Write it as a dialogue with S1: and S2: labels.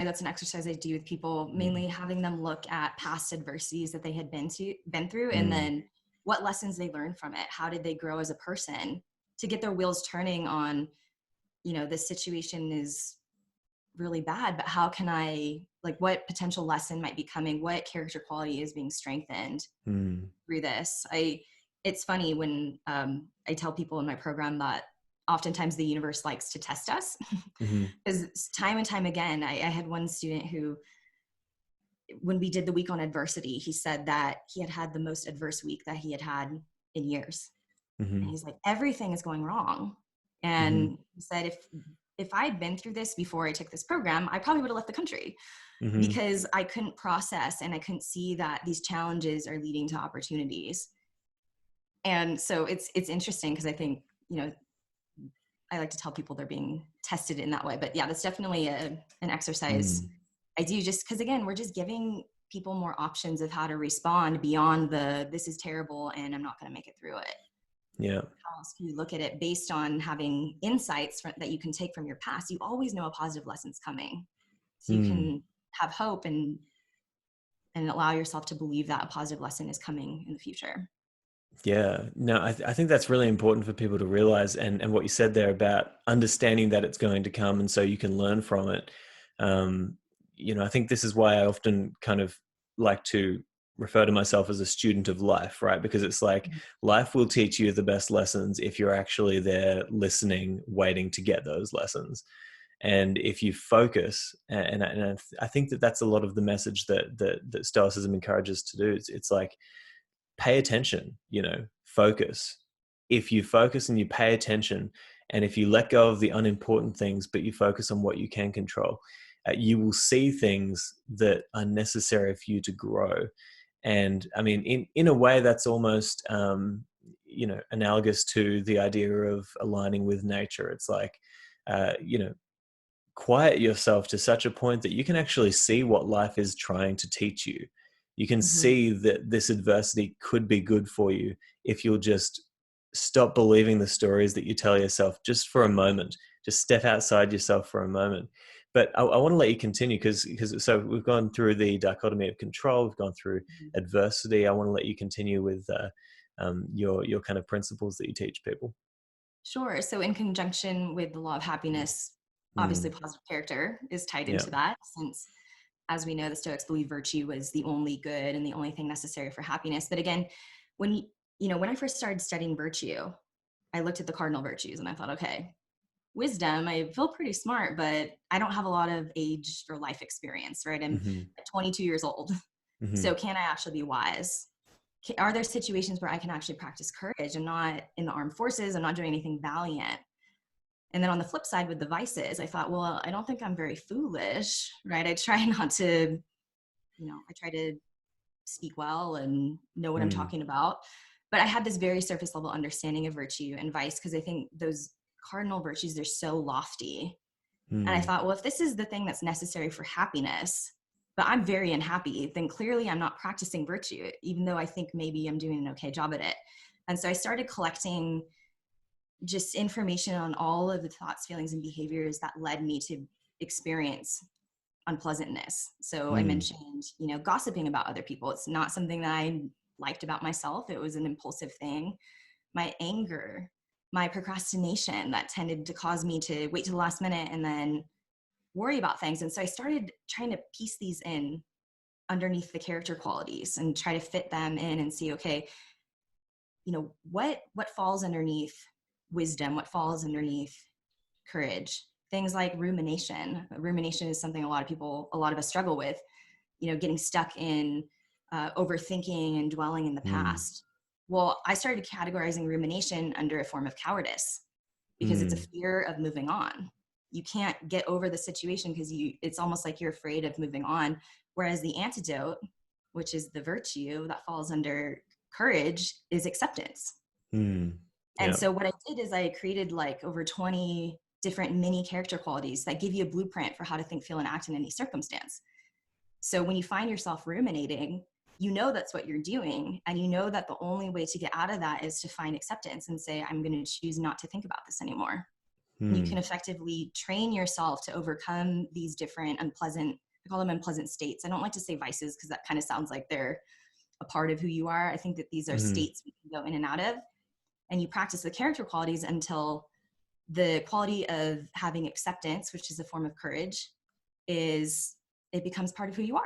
S1: that's an exercise I do with people, mainly having them look at past adversities that they had been through, and then what lessons they learned from it. How did they grow as a person to get their wheels turning on, this situation is really bad, but how can I, what potential lesson might be coming? What character quality is being strengthened through this? It's funny when I tell people in my program that oftentimes the universe likes to test us, because time and time again, I had one student who, when we did the week on adversity, he said that he had the most adverse week that he had in years. And he's like, everything is going wrong. And he said, if I'd been through this before I took this program, I probably would have left the country because I couldn't process and I couldn't see that these challenges are leading to opportunities. And so it's interesting because I think, I like to tell people they're being tested in that way. But yeah, that's definitely an exercise I do, just because, again, we're just giving people more options of how to respond beyond this is terrible and I'm not going to make it through it.
S2: Yeah.
S1: How else can you look at it based on having insights that you can take from your past? You always know a positive lesson's coming. So you can have hope and allow yourself to believe that a positive lesson is coming in the future.
S2: Yeah, no, I think that's really important for people to realize, and what you said there about understanding that it's going to come, and so you can learn from it. I think this is why I often kind of like to refer to myself as a student of life, right? Because it's like life will teach you the best lessons if you're actually there listening, waiting to get those lessons. And if you focus, and I think that that's a lot of the message that Stoicism encourages to do. It's like, pay attention, focus. If you focus and you pay attention, and if you let go of the unimportant things, but you focus on what you can control, you will see things that are necessary for you to grow. And I mean, in a way that's almost, analogous to the idea of aligning with nature. It's like, quiet yourself to such a point that you can actually see what life is trying to teach you. You can see that this adversity could be good for you if you'll just stop believing the stories that you tell yourself just for a moment. Just step outside yourself for a moment. But I want to let you continue because so we've gone through the dichotomy of control, we've gone through adversity. I want to let you continue with your kind of principles that you teach people.
S1: Sure. So in conjunction with the law of happiness, obviously positive character is tied into that, since, as we know, the Stoics believe virtue was the only good and the only thing necessary for happiness. But again, when I first started studying virtue, I looked at the cardinal virtues and I thought, okay, wisdom, I feel pretty smart, but I don't have a lot of age or life experience, right? I'm 22 years old. So can I actually be wise? Are there situations where I can actually practice courage? I'm not in the armed forces. I'm not doing anything valiant. And then on the flip side with the vices, I thought, well, I don't think I'm very foolish, right? I try not to, I try to speak well and know what I'm talking about. But I had this very surface level understanding of virtue and vice because I think those cardinal virtues, they're so lofty. And I thought, well, if this is the thing that's necessary for happiness, but I'm very unhappy, then clearly I'm not practicing virtue, even though I think maybe I'm doing an okay job at it. And so I started collecting just information on all of the thoughts, feelings, and behaviors that led me to experience unpleasantness. So I mentioned, gossiping about other people. It's not something that I liked about myself. It was an impulsive thing. My anger, my procrastination that tended to cause me to wait to the last minute and then worry about things. And so I started trying to piece these in underneath the character qualities and try to fit them in and see, okay, what falls underneath wisdom, what falls underneath courage. Things like rumination. Rumination is something a lot of us struggle with, getting stuck in overthinking and dwelling in the past. Well, I started categorizing rumination under a form of cowardice because it's a fear of moving on. You can't get over the situation because it's almost like you're afraid of moving on. Whereas the antidote, which is the virtue that falls under courage, is acceptance. And so what I did is I created like over 20 different mini character qualities that give you a blueprint for how to think, feel, and act in any circumstance. So when you find yourself ruminating, that's what you're doing. And that the only way to get out of that is to find acceptance and say, I'm going to choose not to think about this anymore. You can effectively train yourself to overcome these different unpleasant, I call them unpleasant states. I don't like to say vices because that kind of sounds like they're a part of who you are. I think that these are states we can go in and out of. And you practice the character qualities until the quality of having acceptance, which is a form of courage, it becomes part of who you are.